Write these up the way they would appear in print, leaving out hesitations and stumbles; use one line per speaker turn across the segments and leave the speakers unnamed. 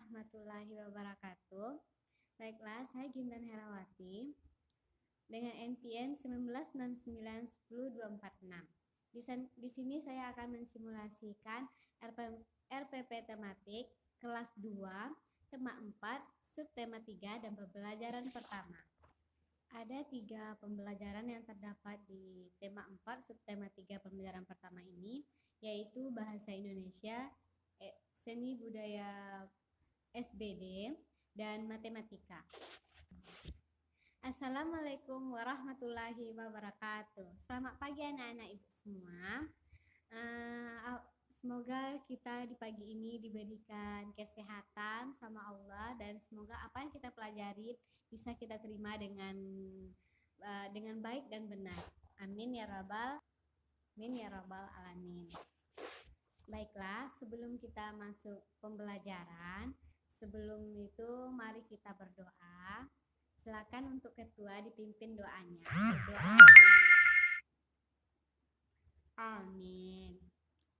warahmatullahi wabarakatuh. Baiklah, saya Gintan Herawati dengan NPM 1969102446. Di sini saya akan mensimulasikan RPP tematik kelas 2, tema 4, subtema 3 dan pembelajaran pertama. Ada 3 pembelajaran yang terdapat di tema 4, subtema 3 pembelajaran pertama ini, yaitu Bahasa Indonesia, Seni Budaya SBD, dan Matematika. Assalamualaikum warahmatullahi wabarakatuh. Selamat pagi anak-anak ibu semua. Semoga kita di pagi ini diberikan kesehatan sama Allah, dan semoga apa yang kita pelajari bisa kita terima dengan baik dan benar. Amin ya rabbal alamin. Baiklah, sebelum kita masuk pembelajaran, sebelum itu mari kita berdoa. Silakan untuk ketua dipimpin doanya. Doa. Amin.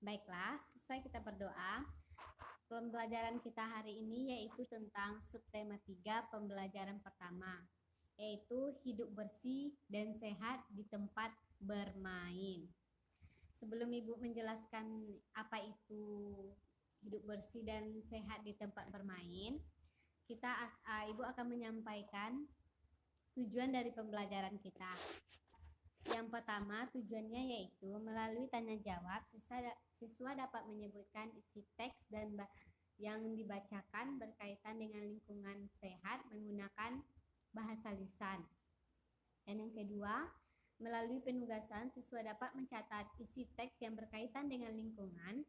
Baiklah, selesai kita berdoa. Pembelajaran kita hari ini yaitu tentang subtema 3 pembelajaran pertama, yaitu hidup bersih dan sehat di tempat bermain. Sebelum Ibu menjelaskan apa itu hidup bersih dan sehat di tempat bermain, Ibu akan menyampaikan tujuan dari pembelajaran kita. Yang pertama, tujuannya yaitu melalui tanya jawab, siswa dapat menyebutkan isi teks dan yang dibacakan berkaitan dengan lingkungan sehat menggunakan bahasa lisan. Dan yang kedua, melalui penugasan, siswa dapat mencatat isi teks yang berkaitan dengan lingkungan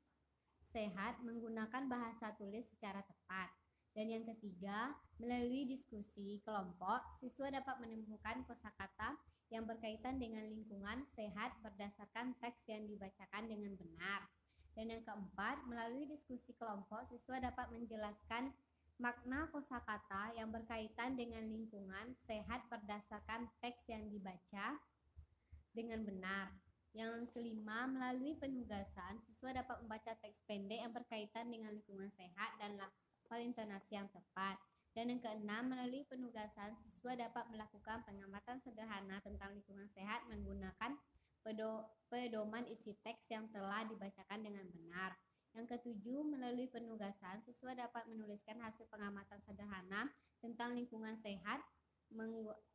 sehat menggunakan bahasa tulis secara tepat. Dan yang ketiga, melalui diskusi kelompok, siswa dapat menemukan kosakata yang berkaitan dengan lingkungan sehat berdasarkan teks yang dibacakan dengan benar. Dan yang keempat, melalui diskusi kelompok, siswa dapat menjelaskan makna kosakata yang berkaitan dengan lingkungan sehat berdasarkan teks yang dibaca dengan benar. Yang kelima, melalui penugasan, siswa dapat membaca teks pendek yang berkaitan dengan lingkungan sehat dan lafal intonasi yang tepat. Dan yang keenam, melalui penugasan, siswa dapat melakukan pengamatan sederhana tentang lingkungan sehat menggunakan pedoman isi teks yang telah dibacakan dengan benar. Yang ketujuh, melalui penugasan, siswa dapat menuliskan hasil pengamatan sederhana tentang lingkungan sehat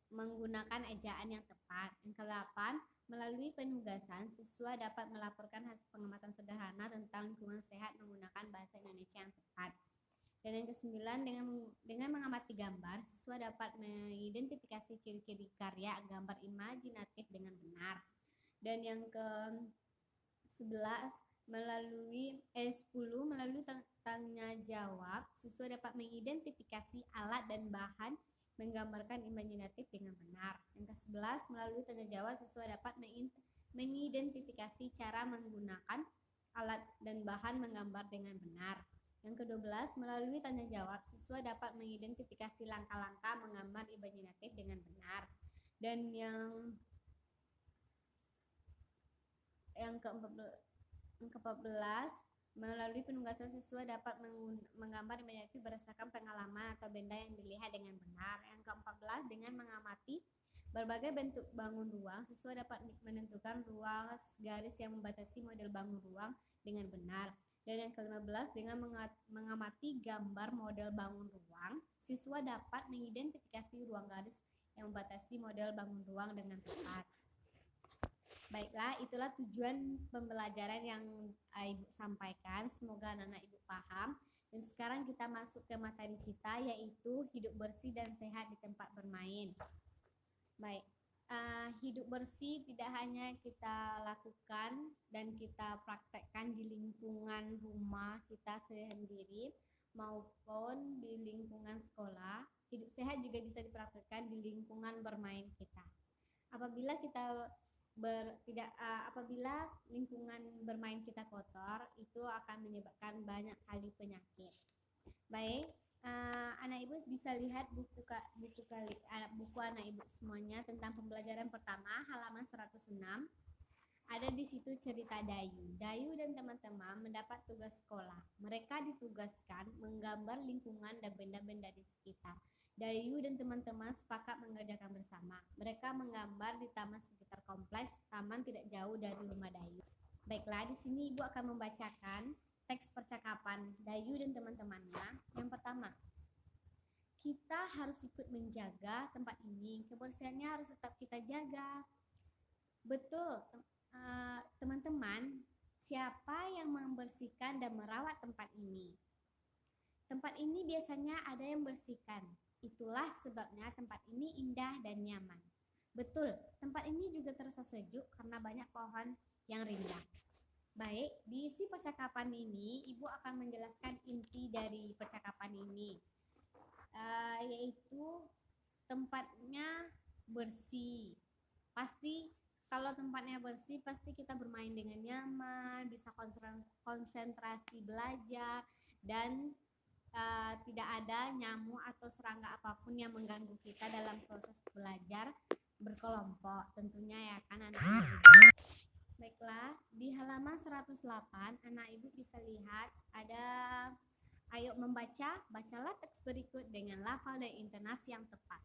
menggunakan ejaan yang tepat. Yang kedelapan, melalui penugasan, siswa dapat melaporkan hasil pengamatan sederhana tentang lingkungan sehat menggunakan bahasa Indonesia yang tepat. Dan yang kesembilan, dengan mengamati gambar, siswa dapat mengidentifikasi ciri-ciri karya gambar imajinatif dengan benar. Dan yang ke-11, melalui tanya jawab, siswa dapat mengidentifikasi alat dan bahan menggambarkan imajinatif dengan benar. Yang ke-11, melalui tanya jawab, siswa dapat mengidentifikasi cara menggunakan alat dan bahan menggambar dengan benar. Yang ke-12, melalui tanya jawab, siswa dapat mengidentifikasi langkah-langkah menggambar imajinatif dengan benar. Dan yang ke-14, melalui penugasan, siswa dapat menggambar imajinatif berdasarkan pengalaman atau benda yang dilihat dengan benar. Yang ke-14, dengan mengamati berbagai bentuk bangun ruang, siswa dapat menentukan ruas garis yang membatasi model bangun ruang dengan benar. Dan yang ke-15, dengan mengamati gambar model bangun ruang, siswa dapat mengidentifikasi ruang garis yang membatasi model bangun ruang dengan tepat. Baiklah, itulah tujuan pembelajaran yang Ibu sampaikan. Semoga anak-anak Ibu paham. Dan sekarang kita masuk ke materi kita, yaitu hidup bersih dan sehat di tempat bermain. Baik, hidup bersih tidak hanya kita lakukan dan kita praktekkan di lingkungan rumah kita sendiri maupun di lingkungan sekolah. Hidup sehat juga bisa dipraktekkan di lingkungan bermain kita. Apabila lingkungan bermain kita kotor, itu akan menyebabkan banyak kali penyakit. Baik, anak ibu bisa lihat buku anak ibu semuanya tentang pembelajaran pertama halaman 106. ada di situ cerita Dayu. Dayu dan teman-teman mendapat tugas sekolah. Mereka ditugaskan menggambar lingkungan dan benda-benda di sekitar. Dayu dan teman-teman sepakat mengerjakan bersama. Mereka menggambar di taman sekitar kompleks. Taman tidak jauh dari rumah Dayu. Baiklah, di sini Ibu akan membacakan teks percakapan Dayu dan teman-temannya. Yang pertama, kita harus ikut menjaga tempat ini. Kebersihannya harus tetap kita jaga. Betul, teman-teman, siapa yang membersihkan dan merawat tempat ini? Tempat ini biasanya ada yang bersihkan. Itulah sebabnya tempat ini indah dan nyaman. Betul, tempat ini juga terasa sejuk karena banyak pohon yang rindang. Baik, di isi percakapan ini Ibu akan menjelaskan inti dari percakapan ini, yaitu tempatnya bersih. Pasti kalau tempatnya bersih, pasti kita bermain dengan nyaman, bisa konsentrasi belajar, dan tidak ada nyamuk atau serangga apapun yang mengganggu kita dalam proses belajar berkelompok. Tentunya ya kan anak-anak. Baiklah, di halaman 108 anak ibu bisa lihat ada ayo membaca, bacalah teks berikut dengan lafal dan intonasi yang tepat.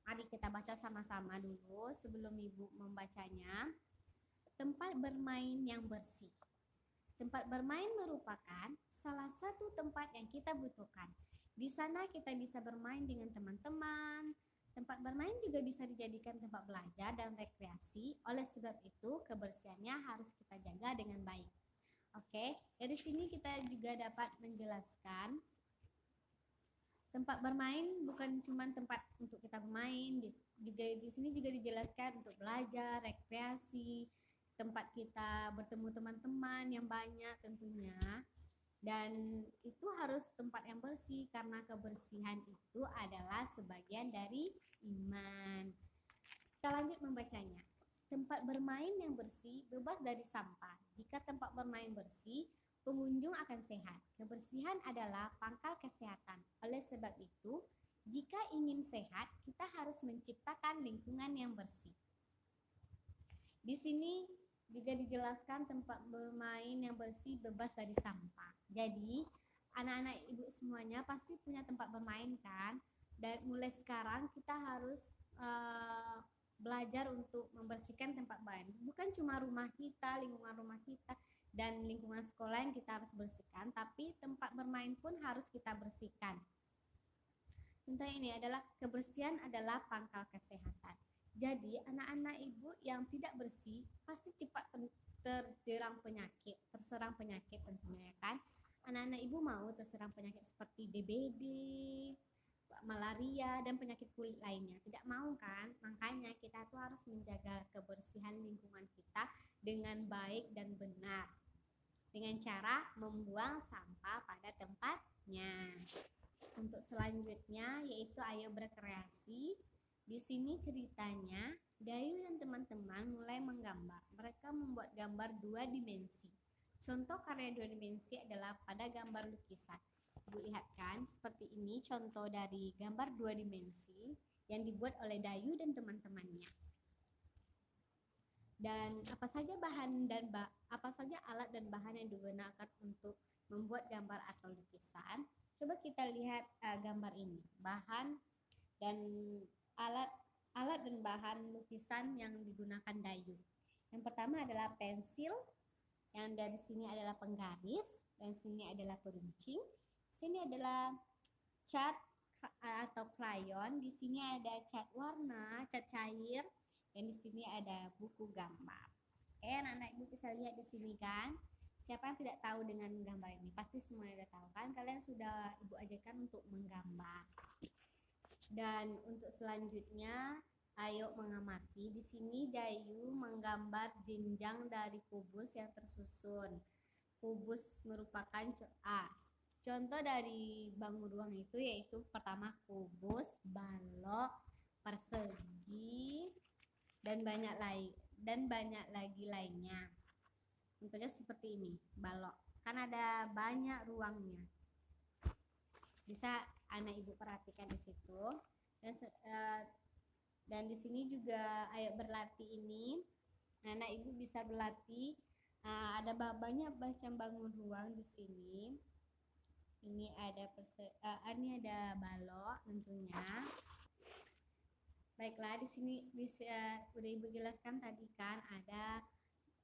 Mari kita baca sama-sama dulu sebelum Ibu membacanya. Tempat bermain yang bersih. Tempat bermain merupakan salah satu tempat yang kita butuhkan. Di sana kita bisa bermain dengan teman-teman. Tempat bermain juga bisa dijadikan tempat belajar dan rekreasi. Oleh sebab itu, kebersihannya harus kita jaga dengan baik. Oke, dari sini kita juga dapat menjelaskan tempat bermain bukan cuma tempat untuk kita bermain, di sini juga dijelaskan untuk belajar, rekreasi, tempat kita bertemu teman-teman yang banyak tentunya. Dan itu harus tempat yang bersih karena kebersihan itu adalah sebagian dari iman. Kita lanjut membacanya. Tempat bermain yang bersih bebas dari sampah. Jika tempat bermain bersih, pengunjung akan sehat. Kebersihan adalah pangkal kesehatan. Oleh sebab itu, jika ingin sehat, kita harus menciptakan lingkungan yang bersih. Di sini juga dijelaskan tempat bermain yang bersih bebas dari sampah. Jadi, anak-anak ibu semuanya pasti punya tempat bermain kan? Dan mulai sekarang kita harus belajar untuk membersihkan tempat main. Bukan cuma rumah kita, lingkungan rumah kita, dan lingkungan sekolah yang kita harus bersihkan, tapi tempat bermain pun harus kita bersihkan. Contoh ini adalah kebersihan adalah pangkal kesehatan. Jadi anak-anak ibu yang tidak bersih pasti cepat terserang penyakit tentunya ya kan. Anak-anak ibu mau terserang penyakit seperti DBD, malaria, dan penyakit kulit lainnya. Tidak mau kan? Makanya kita tuh harus menjaga kebersihan lingkungan kita dengan baik dan benar, dengan cara membuang sampah pada tempatnya. Untuk selanjutnya yaitu ayo berkreasi. Di sini ceritanya Dayu dan teman-teman mulai menggambar. Mereka membuat gambar 2 dimensi. Contoh karya 2 dimensi adalah pada gambar lukisan. Ibu lihat kan, seperti ini contoh dari gambar 2 dimensi yang dibuat oleh Dayu dan teman-temannya. Dan apa saja alat dan bahan yang digunakan untuk membuat gambar atau lukisan? Coba kita lihat gambar ini. Bahan dan alat dan bahan lukisan yang digunakan Dayu. Yang pertama adalah pensil, yang dari sini adalah penggaris, dan sini adalah peruncing. Sini adalah cat atau krayon, di sini ada cat warna, cat cair, dan di sini ada buku gambar. Oke, anak-anak ibu bisa lihat di sini kan. Siapa yang tidak tahu dengan gambar ini? Pasti semuanya sudah tahu kan. Kalian sudah ibu ajarkan untuk menggambar. Dan untuk selanjutnya, ayo mengamati. Di sini Dayu menggambar jenjang dari kubus yang tersusun. Kubus merupakan contoh dari bangun ruang itu yaitu pertama kubus, balok, persegi, dan banyak lagi lainnya. Tentunya seperti ini, balok. Kan ada banyak ruangnya. Bisa anak ibu perhatikan di situ. Dan di sini juga ayo berlatih ini Nah, anak ibu bisa berlatih. Ada banyak macam bangun ruang di sini. Ini ini ada balok tentunya. Baiklah, di sini bisa udah ibu jelaskan tadi kan, ada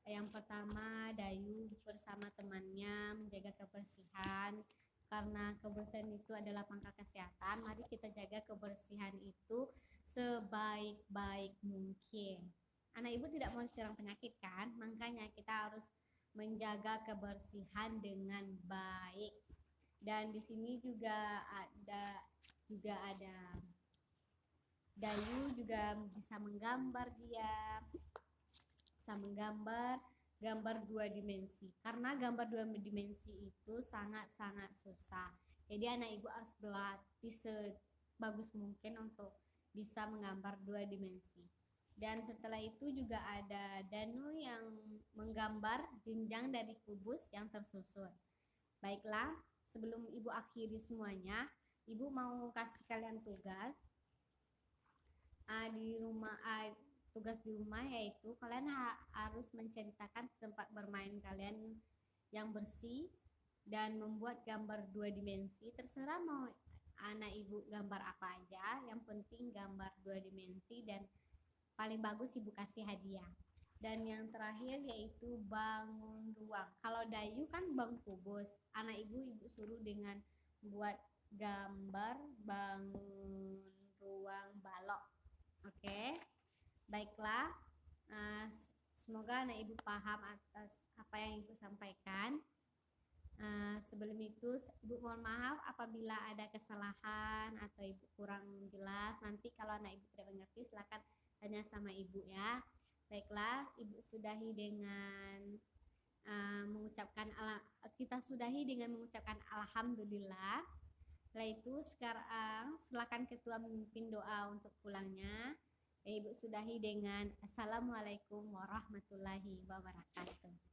yang pertama Dayu bersama temannya menjaga kebersihan. Karena kebersihan itu adalah pangkal kesehatan, mari kita jaga kebersihan itu sebaik-baik mungkin. Anak ibu tidak mau serang penyakit kan, makanya kita harus menjaga kebersihan dengan baik. Dan di sini juga ada Dayu juga bisa menggambar, dia bisa menggambar gambar 2 dimensi. Karena gambar 2 dimensi itu sangat-sangat susah. Jadi anak ibu harus berlatih sebagus mungkin untuk bisa menggambar 2 dimensi. Dan setelah itu juga ada Danu yang menggambar jenjang dari kubus yang tersusun. Baiklah, sebelum ibu akhiri semuanya, ibu mau kasih kalian tugas di rumah. Tugas di rumah yaitu kalian harus menceritakan tempat bermain kalian yang bersih dan membuat gambar 2 dimensi. Terserah mau anak ibu gambar apa aja, yang penting gambar 2 dimensi dan paling bagus ibu kasih hadiah. Dan yang terakhir yaitu bangun ruang. Kalau Dayu kan bangun kubus, anak ibu suruh dengan buat gambar bangun ruang balok. Oke, baiklah. Semoga anak ibu paham atas apa yang ibu sampaikan. Sebelum itu ibu mohon maaf apabila ada kesalahan atau ibu kurang jelas. Nanti kalau anak ibu tidak mengerti silakan tanya sama ibu ya. Baiklah, ibu sudahi dengan kita sudahi dengan mengucapkan alhamdulillah. Setelah itu sekarang silakan ketua memimpin doa untuk pulangnya. Ibu sudahi dengan assalamualaikum warahmatullahi wabarakatuh.